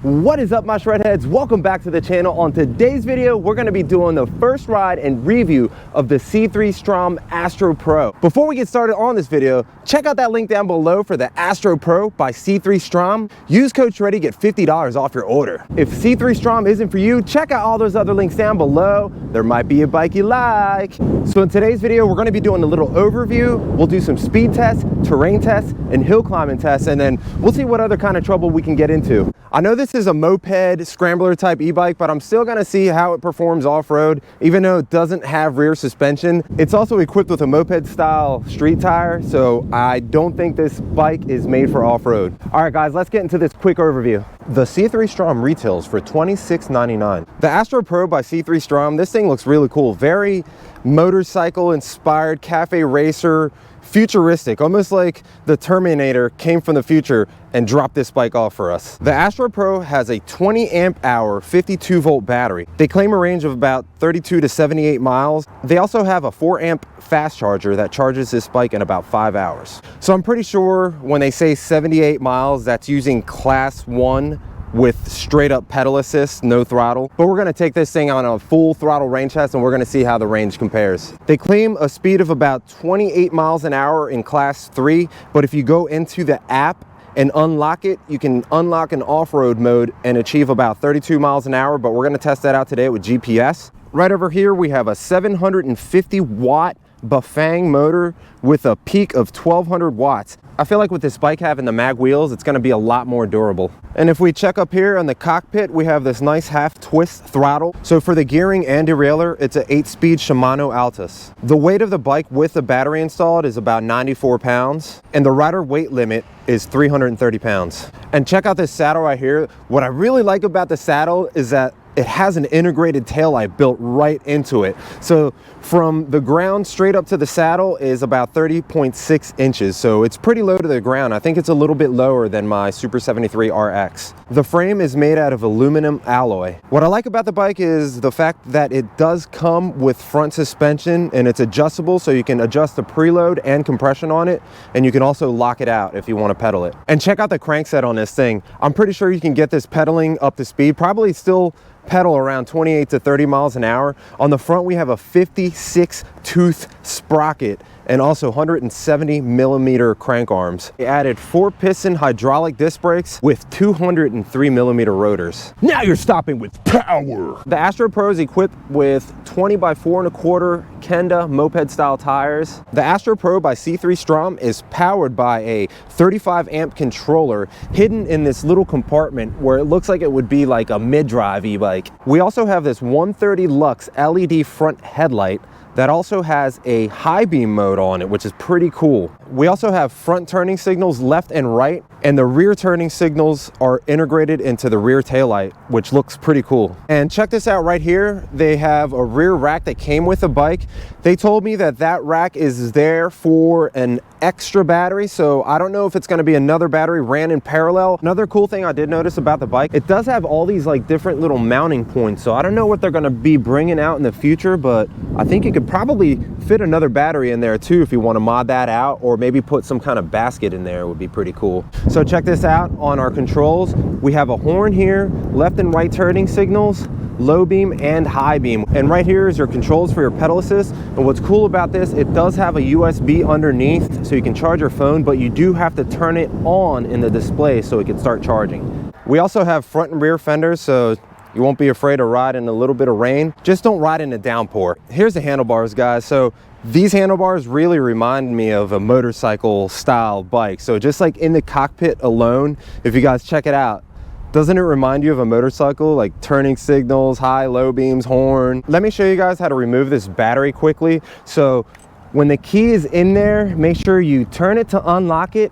What is up, my shredheads? Welcome back to the channel. On today's video, we're going to be doing the first ride and review of the C3Strom Astro Pro. Before we get started on this video, check out that link down below for the Astro Pro by C3Strom. Use code Shreddie, get $50 off your order. If C3Strom isn't for you, check out all those other links down below. There might be a bike you like. So in today's video, we're going to be doing a little overview. We'll do some speed tests, terrain tests, and hill climbing tests, and then we'll see what other kind of trouble we can get into. I know this is a moped scrambler type e-bike, but I'm still gonna see how it performs off-road. Even though it doesn't have rear suspension, it's also equipped with a moped style street tire, so I don't think this bike is made for off-road. All right guys, let's get into this quick overview. The C3Strom retails for $26.99. The Astro Pro by C3Strom, this thing looks really cool. Very motorcycle inspired, cafe racer, futuristic, almost like the Terminator came from the future and dropped this bike off for us. The Astro Pro has a 20 amp hour 52 volt battery. They claim a range of about 32 to 78 miles. They also have a 4 amp fast charger that charges this bike in about 5 hours. So I'm pretty sure when they say 78 miles, that's using class 1 with straight up pedal assist, no throttle. But we're gonna take this thing on a full throttle range test and we're gonna see how the range compares. They claim a speed of about 28 miles an hour in class 3, but if you go into the app and unlock it, you can unlock an off-road mode and achieve about 32 miles an hour, but we're gonna test that out today with GPS. Right over here, we have a 750 watt Bafang motor with a peak of 1200 watts. I feel like with this bike having the mag wheels, it's gonna be a lot more durable. And if we check up here on the cockpit, we have this nice half twist throttle. So for the gearing and derailleur, it's an 8-speed Shimano Altus. The weight of the bike with the battery installed is about 94 pounds, and the rider weight limit is 330 pounds. And check out this saddle right here. What I really like about the saddle is that it has an integrated taillight built right into it. So from the ground straight up to the saddle is about 30.6 inches. So it's pretty low to the ground. I think it's a little bit lower than my Super 73 RX. The frame is made out of aluminum alloy. What I like about the bike is the fact that it does come with front suspension and it's adjustable, so you can adjust the preload and compression on it, and you can also lock it out if you want to pedal it. And check out the crankset on this thing. I'm pretty sure you can get this pedaling up to speed, probably still pedal around 28 to 30 miles an hour. On the front, we have a 56 tooth sprocket and also 170 millimeter crank arms. They added 4-piston hydraulic disc brakes with 203 millimeter rotors. Now you're stopping with power. The Astro Pro is equipped with 20 by 4.25 Kenda moped style tires. The Astro Pro by C3Strom is powered by a 35 amp controller hidden in this little compartment where it looks like it would be like a mid-drive e-bike. We also have this 130 lux LED front headlight that also has a high beam mode on it, which is pretty cool. We also have front turning signals left and right, and the rear turning signals are integrated into the rear taillight, which looks pretty cool. And check this out right here. They have a rear rack that came with the bike. They told me that that rack is there for an extra battery, so I don't know if it's gonna be another battery ran in parallel. Another cool thing I did notice about the bike, it does have all these like different little mounting points, so I don't know what they're gonna be bringing out in the future, but I think you could probably fit another battery in there too if you want to mod that out, or maybe put some kind of basket in there. Would be pretty cool. So check this out on our controls. We have a horn here, left and right turning signals, low beam and high beam, and right here is your controls for your pedal assist. And what's cool about this, it does have a USB underneath so you can charge your phone, but you do have to turn it on in the display so it can start charging. We also have front and rear fenders, so you won't be afraid to ride in a little bit of rain. Just don't ride in a downpour. Here's the handlebars, guys. So these handlebars really remind me of a motorcycle style bike. So just like in the cockpit alone, if you guys check it out, doesn't it remind you of a motorcycle? Like turning signals, high, low beams, horn. Let me show you guys how to remove this battery quickly. So when the key is in there, make sure you turn it to unlock it.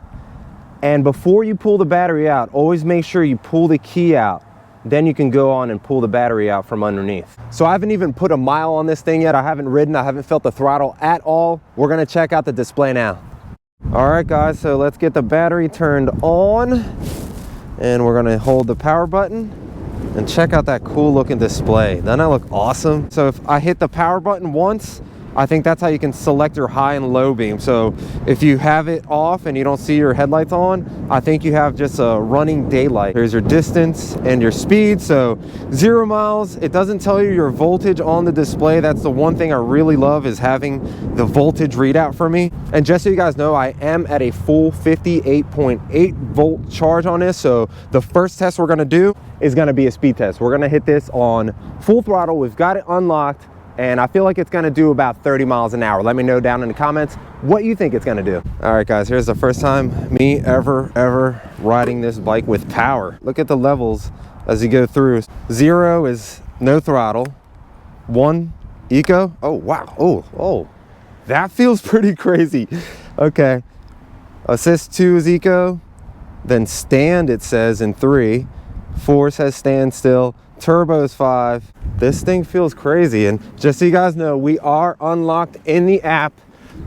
And before you pull the battery out, always make sure you pull the key out. Then you can go on and pull the battery out from underneath. So I haven't even put a mile on this thing yet. I haven't ridden, I haven't felt the throttle at all. We're gonna check out the display now. All right guys, so let's get the battery turned on, and we're gonna hold the power button and check out that cool looking display. Doesn't that look awesome? So if I hit the power button once, I think that's how you can select your high and low beam. So if you have it off and you don't see your headlights on, I think you have just a running daylight. There's your distance and your speed. So 0 miles, it doesn't tell you your voltage on the display. That's the one thing I really love, is having the voltage readout for me. And just so you guys know, I am at a full 58.8 volt charge on this. So the first test we're gonna do is gonna be a speed test. We're gonna hit this on full throttle. We've got it unlocked, and I feel like it's gonna do about 30 miles an hour. Let me know down in the comments what you think it's gonna do. All right, guys, here's the first time me ever riding this bike with power. Look at the levels as you go through. 0 is no throttle. 1, eco. Oh, wow. Oh, that feels pretty crazy. Okay. Assist 2 is eco. Then stand, it says, in 3. 4 says stand still. Turbo is 5. This thing feels crazy. And just so you guys know, we are unlocked in the app.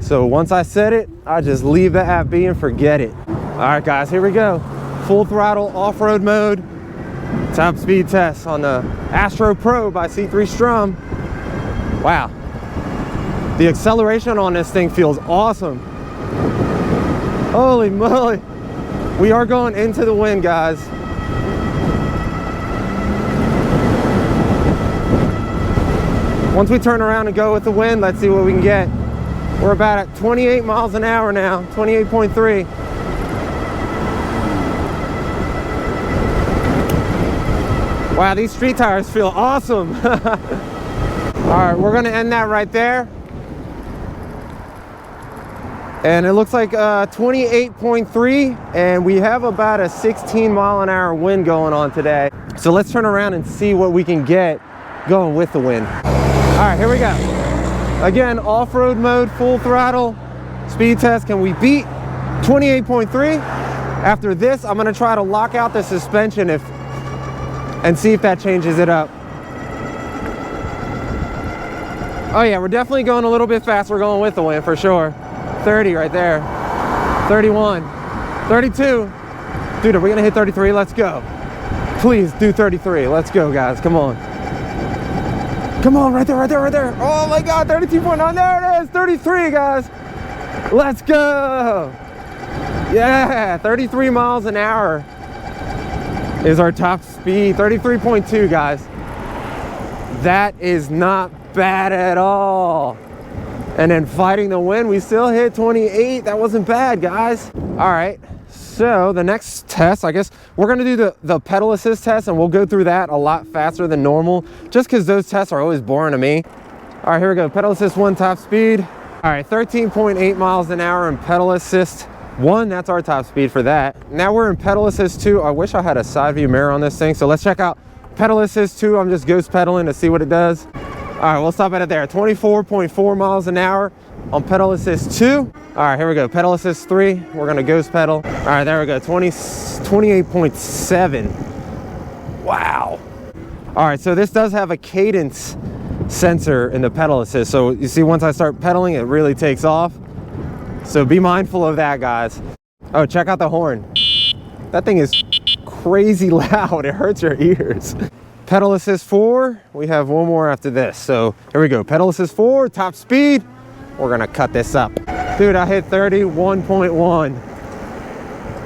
So once I set it, I just leave the app be and forget it. All right, guys, here we go. Full throttle off-road mode. Top speed test on the Astro Pro by C3Strom. Wow. The acceleration on this thing feels awesome. Holy moly. We are going into the wind, guys. Once we turn around and go with the wind, let's see what we can get. We're about at 28 miles an hour now, 28.3. Wow, these street tires feel awesome. All right, we're gonna end that right there. And it looks like 28.3, and we have about a 16 mile an hour wind going on today. So let's turn around and see what we can get going with the wind. All right, here we go. Again, off-road mode, full throttle, speed test. Can we beat 28.3? After this, I'm gonna try to lock out the suspension and see if that changes it up. Oh yeah, we're definitely going a little bit faster. We're going with the wind for sure. 30 right there. 31, 32. Dude, are we gonna hit 33? Let's go. Please do 33. Let's go, guys, come on. Come on, right there, right there, right there. Oh my God, 32.9, there it is, 33, guys. Let's go. Yeah, 33 miles an hour is our top speed. 33.2, guys. That is not bad at all. And then fighting the wind, we still hit 28. That wasn't bad, guys. All right, so the next test, I guess we're gonna do the pedal assist test, and we'll go through that a lot faster than normal, just because those tests are always boring to me. All right, here we go. Pedal assist 1, top speed. All right, 13.8 miles an hour in pedal assist 1. That's our top speed for that. Now we're in pedal assist 2. I wish I had a side view mirror on this thing. So let's check out pedal assist 2. I'm just ghost pedaling to see what it does. All right, we'll stop at it there. 24.4 miles an hour on pedal assist 2. All right, here we go. Pedal assist 3. We're gonna ghost pedal. All right, there we go. 28.7. Wow. All right, so this does have a cadence sensor in the pedal assist. So you see, once I start pedaling, it really takes off. So be mindful of that, guys. Oh, check out the horn. That thing is crazy loud. It hurts your ears. Pedal assist 4. We have one more after this. So here we go. Pedal assist 4, top speed. We're gonna cut this up. Dude, I hit 31.1.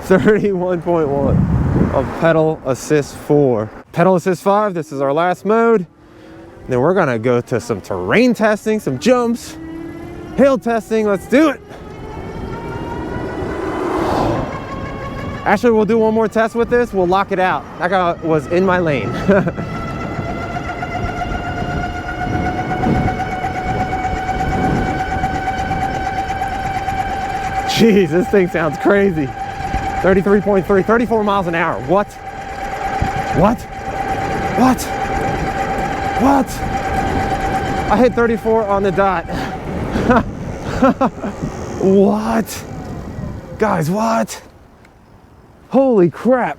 31.1 of pedal assist 4. Pedal assist 5, this is our last mode. Then we're gonna go to some terrain testing, some jumps, hill testing. Let's do it. Actually, we'll do one more test with this. We'll lock it out. That guy was in my lane. Jeez, this thing sounds crazy. 33.3, 34 miles an hour. What? What? What? What? I hit 34 on the dot. What? Guys, what? Holy crap.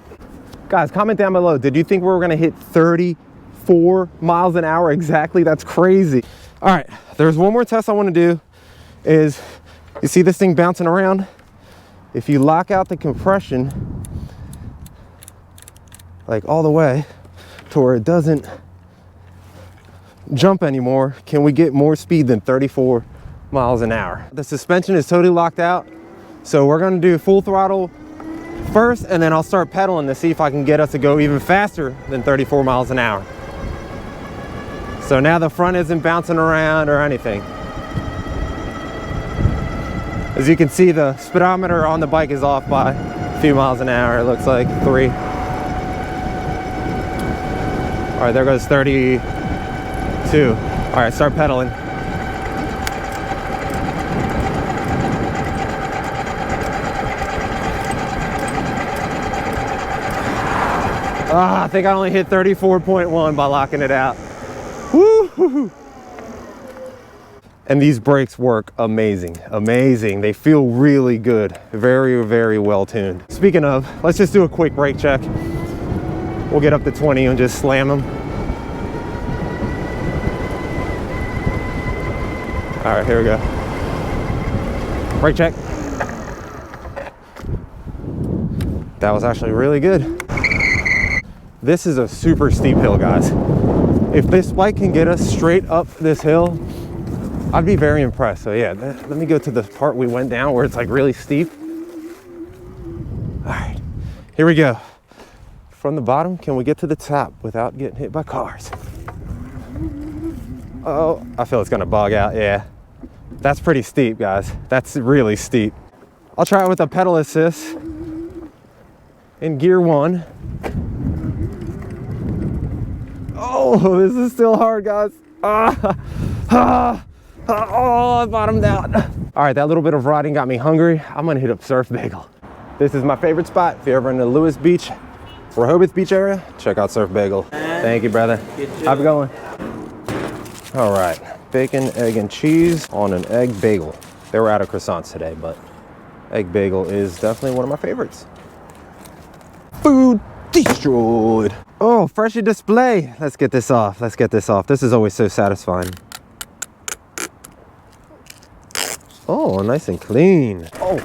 Guys, comment down below. Did you think we were gonna hit 34 miles an hour exactly? That's crazy. All right, there's one more test I wanna do. Is, you see this thing bouncing around? If you lock out the compression, like all the way to where it doesn't jump anymore can we get more speed than 34 miles an hour. The suspension is totally locked out, so we're going to do full throttle first, and then I'll start pedaling to see if I can get us to go even faster than 34 miles an hour. So now the front isn't bouncing around or anything. As you can see, the speedometer on the bike is off by a few miles an hour. It looks like 3. All right, there goes 32. All right, start pedaling. I think I only hit 34.1 by locking it out. Woo! And these brakes work amazing, amazing. They feel really good. Very, very well tuned. Speaking of, let's just do a quick brake check. We'll get up to 20 and just slam them. All right, here we go. Brake check. That was actually really good. This is a super steep hill, guys. If this bike can get us straight up this hill, I'd be very impressed. So yeah, let me go to the part we went down where it's like really steep. All right, here we go. From the bottom, can we get to the top without getting hit by cars? Oh, I feel it's gonna bog out, yeah. That's pretty steep, guys. That's really steep. I'll try it with a pedal assist in gear 1. Oh, this is still hard, guys. Oh, I bottomed out. All right, that little bit of riding got me hungry. I'm gonna hit up Surf Bagel. This is my favorite spot. If you're ever in the Lewis Beach, Rehoboth Beach area, check out Surf Bagel. Thank you, brother. How's it going? All right, bacon, egg, and cheese on an egg bagel. They were out of croissants today, but egg bagel is definitely one of my favorites. Food destroyed. Oh, freshy display. Let's get this off. Let's get this off. This is always so satisfying. Oh, nice and clean. Oh.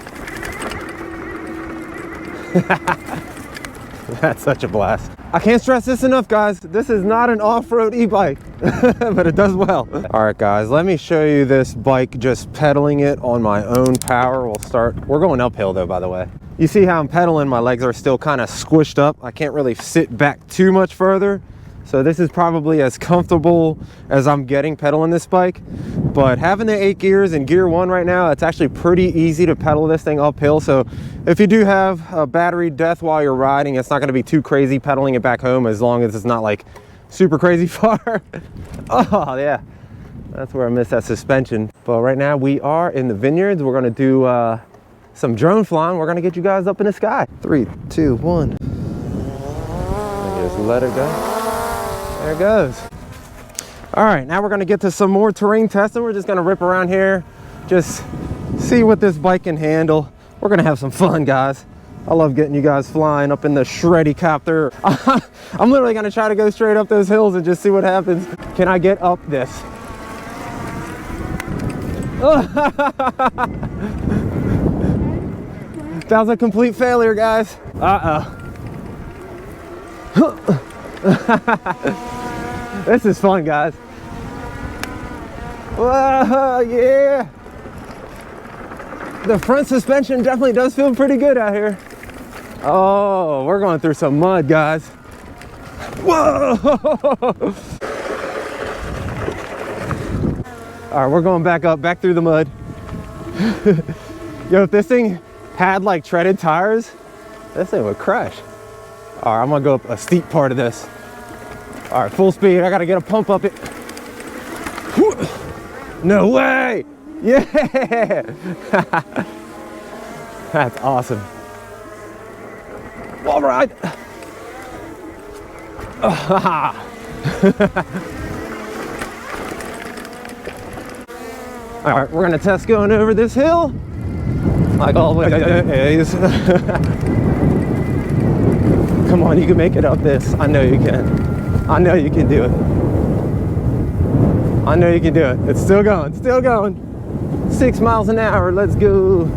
That's such a blast. I can't stress this enough, guys. This is not an off-road e-bike, but it does well. All right, guys, let me show you this bike just pedaling it on my own power. We're going uphill though, by the way. You see how I'm pedaling, my legs are still kind of squished up. I can't really sit back too much further. So this is probably as comfortable as I'm getting pedaling this bike. But having the 8 gears in gear 1 right now, it's actually pretty easy to pedal this thing uphill. So if you do have a battery death while you're riding, it's not gonna be too crazy pedaling it back home, as long as it's not like super crazy far. Oh yeah, that's where I missed that suspension. But right now we are in the vineyards. We're gonna do some drone flying. We're gonna get you guys up in the sky. 3, 2, 1. And just let it go. There it goes. All right, now we're gonna get to some more terrain testing. We're just gonna rip around here, just see what this bike can handle. We're gonna have some fun, guys. I love getting you guys flying up in the Shreddie copter. I'm literally gonna try to go straight up those hills and just see what happens. Can I get up this? That was a complete failure, guys. This is fun, guys. Whoa, yeah. The front suspension definitely does feel pretty good out here. Oh, we're going through some mud, guys. Whoa. All right, we're going back up, back through the mud. Yo, if this thing had like treaded tires, this thing would crash. All right, I'm gonna go up a steep part of this. All right, full speed. I gotta get a pump up it. No way! Yeah! That's awesome. All right. All right, we're gonna test going over this hill. Like always. Come on, you can make it up this. I know you can. I know you can do it. I know you can do it. It's still going, still going. 6 miles an hour, let's go.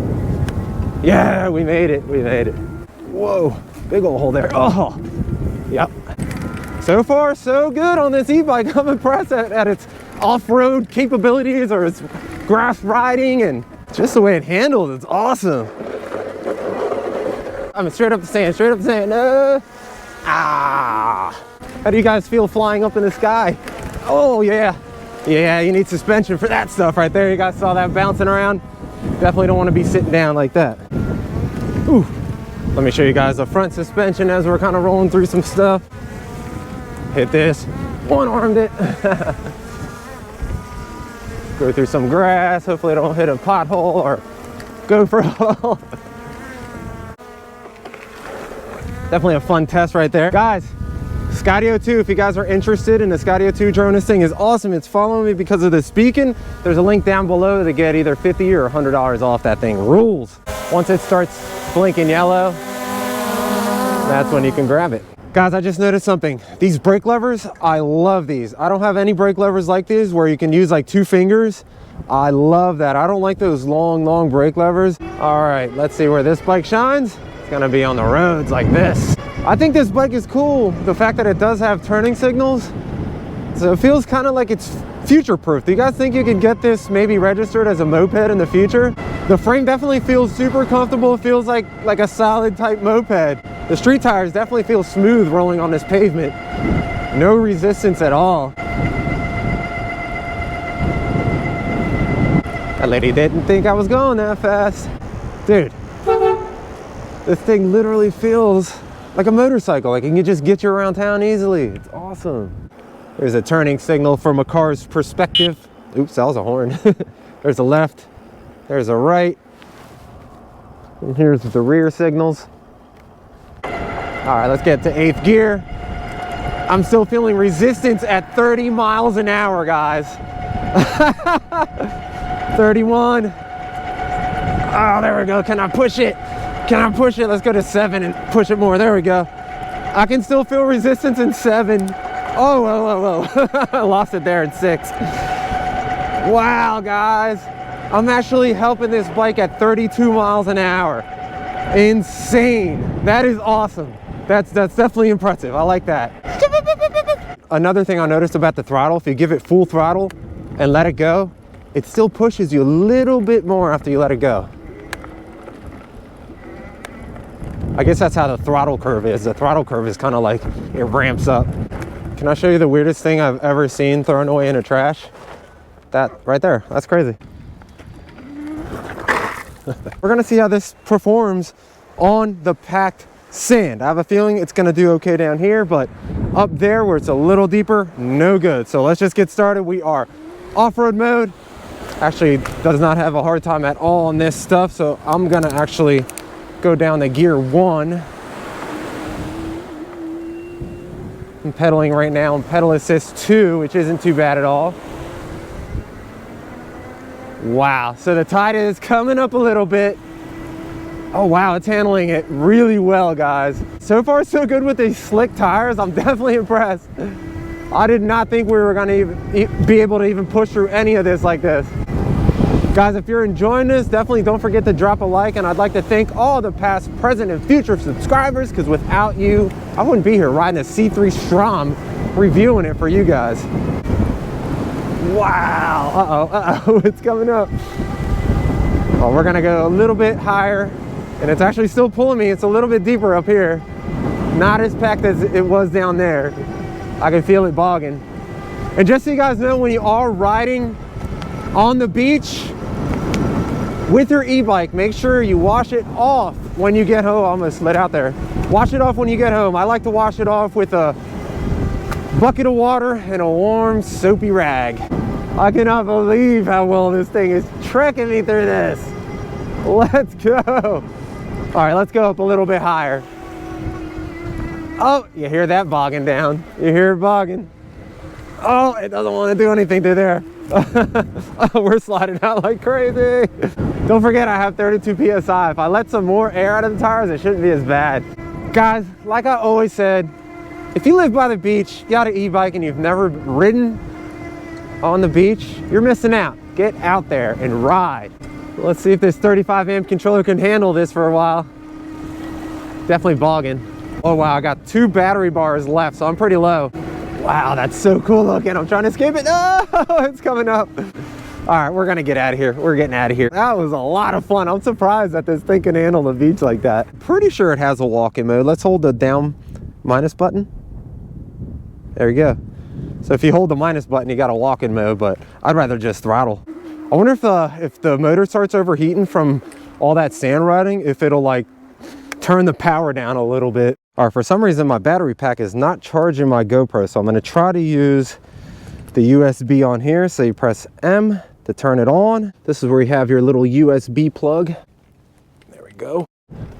Yeah, we made it, we made it. Whoa, big old hole there. Oh, yep. So far, so good on this e-bike. I'm impressed at its off-road capabilities or its grass riding and just the way it handles. It's awesome. I'm straight up the sand, straight up the sand. How do you guys feel flying up in the sky? Oh yeah. Yeah, you need suspension for that stuff right there. You guys saw that bouncing around. Definitely don't want to be sitting down like that. Ooh. Let me show you guys the front suspension as we're kind of rolling through some stuff. Hit this, one-armed it. Go through some grass, hopefully don't hit a pothole or go for a hole. Definitely a fun test right there. Guys, Skydio 2, if you guys are interested in the Skydio 2 drone, this thing is awesome. It's following me because of this beacon. There's a link down below to get either $50 or $100 off. That thing rules. Once it starts blinking yellow, that's when you can grab it. Guys, I just noticed something. These brake levers, I love these. I don't have any brake levers like these where you can use like 2 fingers. I love that. I don't like those long brake levers. All right, let's see where this bike shines. It's gonna be on the roads like this. I think this bike is cool. The fact that it does have turning signals. So it feels kind of like it's future-proof. Do you guys think you could get this maybe registered as a moped in the future? The frame definitely feels super comfortable. It feels like a solid type moped. The street tires definitely feel smooth rolling on this pavement. No resistance at all. That lady didn't think I was going that fast. Dude, this thing literally feels like a motorcycle. Like it can just get you around town easily. It's awesome. There's a turning signal from a car's perspective. Oops, that was a horn. There's a left, there's a right. And here's the rear signals. All right, let's get to 8th gear. I'm still feeling resistance at 30 miles an hour, guys. 31. Oh, there we go. Can I push it? Can I push it? Let's go to 7 and push it more. There we go. I can still feel resistance in 7. Oh, whoa. I lost it there in 6. Wow, guys. I'm actually helping this bike at 32 miles an hour. Insane. That is awesome. That's definitely impressive. I like that. Another thing I noticed about the throttle, if you give it full throttle and let it go, it still pushes you a little bit more after you let it go. I guess that's how the throttle curve is. The throttle curve is kind of like it ramps up. Can I show you the weirdest thing I've ever seen thrown away in the trash? That right there. That's crazy. We're gonna see how this performs on the packed sand. I have a feeling it's gonna do okay down here, but up there where it's a little deeper, no good. So let's just get started. We are off-road mode. Actually, does not have a hard time at all on this stuff, so I'm gonna actually go down to gear 1. I'm pedaling right now on pedal assist 2, which isn't too bad at all. Wow, so the tide is coming up a little bit. Oh wow, it's handling it really well, guys. So far so good with these slick tires. I'm definitely impressed. I did not think we were gonna even be able to even push through any of this like this. Guys, if you're enjoying this, definitely don't forget to drop a like, and I'd like to thank all the past, present, and future subscribers, because without you, I wouldn't be here riding a C3Strom, reviewing it for you guys. Wow, uh-oh, it's coming up. Oh, we're gonna go a little bit higher, and it's actually still pulling me. It's a little bit deeper up here. Not as packed as it was down there. I can feel it bogging. And just so you guys know, when you are riding on the beach with your e-bike, make sure you wash it off when you get home. I almost slid out there. Wash it off when you get home. I like to wash it off with a bucket of water and a warm soapy rag. I cannot believe how well this thing is trekking me through this. Let's go. All right, let's go up a little bit higher. Oh, you hear that bogging down. You hear it bogging. Oh, it doesn't want to do anything through there. Oh, we're sliding out like crazy. Don't forget, I have 32 PSI. If I let some more air out of the tires, it shouldn't be as bad. Guys, like I always said, if you live by the beach, you got an e-bike, and you've never ridden on the beach, you're missing out. Get out there and ride. Let's see if this 35 amp controller can handle this for a while. Definitely bogging. Oh wow, I got 2 battery bars left, so I'm pretty low. Wow, that's so cool looking. I'm trying to escape it. Oh, it's coming up. All right, we're gonna get out of here. We're getting out of here. That was a lot of fun. I'm surprised that this thing can handle the beach like that. Pretty sure it has a walk-in mode. Let's hold the down minus button. There you go. So if you hold the minus button, you got a walk-in mode, but I'd rather just throttle. I wonder if the motor starts overheating from all that sand riding, if it'll like turn the power down a little bit. All right, for some reason my battery pack is not charging my GoPro, so I'm gonna try to use the USB on here. So you press M to turn it on. This is where you have your little USB plug. There we go.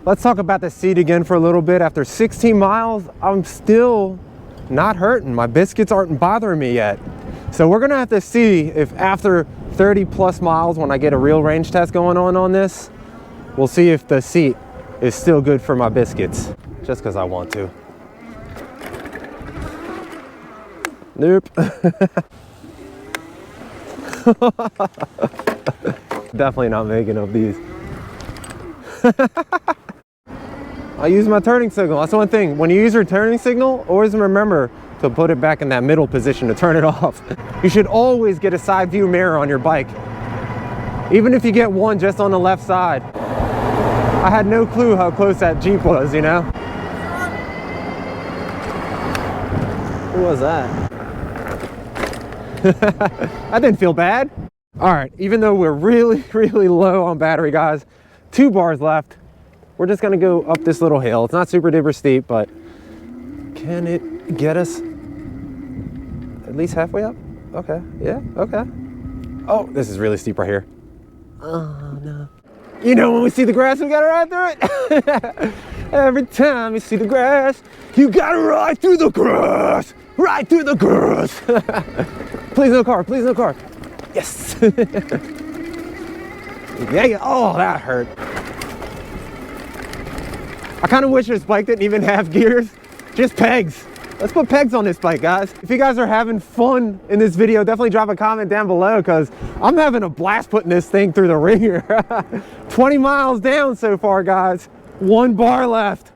Let's talk about the seat again for a little bit. After 16 miles, I'm still not hurting. My biscuits aren't bothering me yet. So we're gonna have to see if after 30 plus miles, when I get a real range test going on this, we'll see if the seat is still good for my biscuits. Just because I want to. Nope. Definitely not making up these. I use my turning signal. That's one thing. When you use your turning signal, always remember to put it back in that middle position to turn it off. You should always get a side view mirror on your bike. Even if you get one just on the left side. I had no clue how close that Jeep was, you know? Who was that? That didn't feel bad. All right, even though we're really, really low on battery, guys, 2 bars left. We're just gonna go up this little hill. It's not super duper steep, but can it get us at least halfway up? Okay, yeah, okay. Oh, this is really steep right here. Oh, no. You know, when we see the grass, we gotta ride through it. Every time you see the grass, you gotta ride through the grass. Ride through the grass. Please no car, please no car. Yes. Yeah, oh, that hurt. I kind of wish this bike didn't even have gears, just pegs. Let's put pegs on this bike, guys. If you guys are having fun in this video, definitely drop a comment down below, because I'm having a blast putting this thing through the ringer. 20 miles down so far, guys. 1 bar left.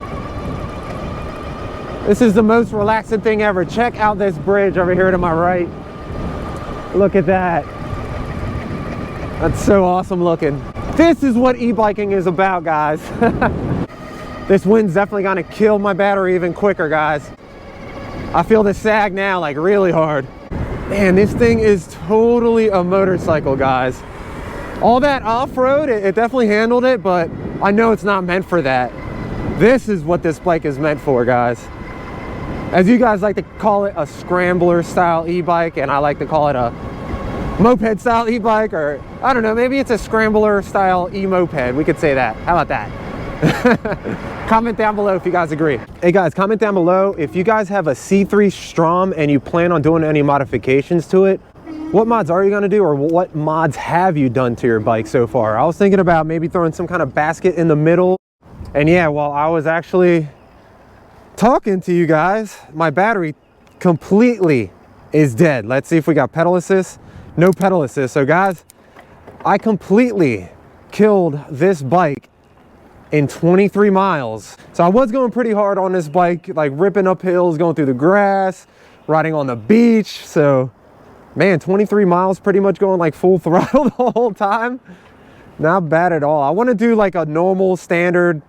This is the most relaxing thing ever. Check out this bridge over here to my right. Look at that. That's so awesome looking. This is what e-biking is about, guys. This wind's definitely gonna kill my battery even quicker, guys. I feel the sag now, like really hard. Man, this thing is totally a motorcycle, guys. All that off-road, it definitely handled it, but I know it's not meant for that. This is what this bike is meant for, guys. As you guys like to call it, a scrambler style e-bike, and I like to call it a moped style e-bike, or I don't know, maybe it's a scrambler style e-moped. We could say that. How about that? Comment down below if you guys agree. Hey guys, comment down below if you guys have a C3Strom and you plan on doing any modifications to it. What mods are you gonna do, or what mods have you done to your bike so far? I was thinking about maybe throwing some kind of basket in the middle. And yeah, while I was actually talking to you guys, my battery completely is dead. Let's see if we got pedal assist. No pedal assist. So guys, I completely killed this bike in 23 miles. So I was going pretty hard on this bike, like ripping up hills, going through the grass, riding on the beach. So man, 23 miles, pretty much going like full throttle the whole time. Not bad at all. I want to do like a normal standard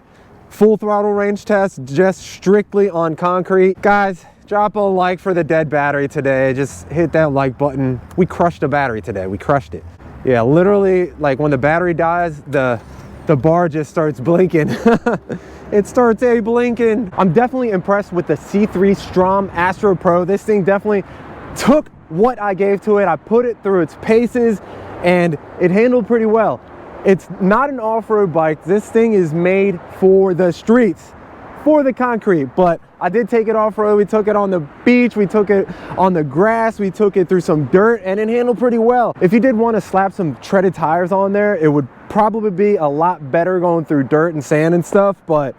full throttle range test, just strictly on concrete. Guys, drop a like for the dead battery today. Just hit that like button. We crushed the battery today. We crushed it. Yeah, literally, like when the battery dies, the bar just starts blinking. It starts blinking. I'm definitely impressed with the C3Strom Astro Pro. This thing definitely took what I gave to it. I put it through its paces and it handled pretty well. It's not an off-road bike. This thing is made for the streets, for the concrete, but I did take it off-road. We took it on the beach, we took it on the grass, we took it through some dirt, and it handled pretty well. If you did want to slap some treaded tires on there, it would probably be a lot better going through dirt and sand and stuff, but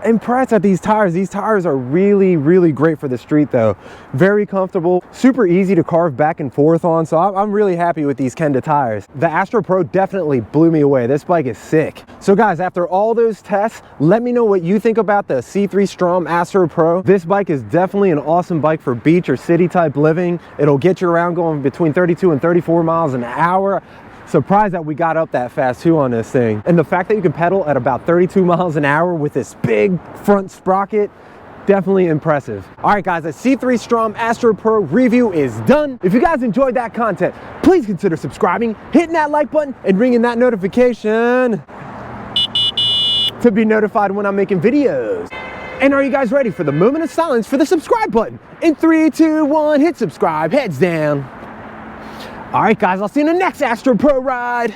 impressed at these tires. These tires are really, really great for the street though. Very comfortable, super easy to carve back and forth on. So I'm really happy with these Kenda tires. The Astro Pro definitely blew me away. This bike is sick. So guys, after all those tests, let me know what you think about the C3Strom Astro Pro. This bike is definitely an awesome bike for beach or city type living. It'll get you around going between 32 and 34 miles an hour. Surprised that we got up that fast too on this thing. And the fact that you can pedal at about 32 miles an hour with this big front sprocket, definitely impressive. All right guys, the C3Strom Astro Pro review is done. If you guys enjoyed that content, please consider subscribing, hitting that like button, and ringing that notification to be notified when I'm making videos. And are you guys ready for the moment of silence for the subscribe button? In 3, 2, 1, hit subscribe, heads down. All right guys, I'll see you in the next Astro Pro ride.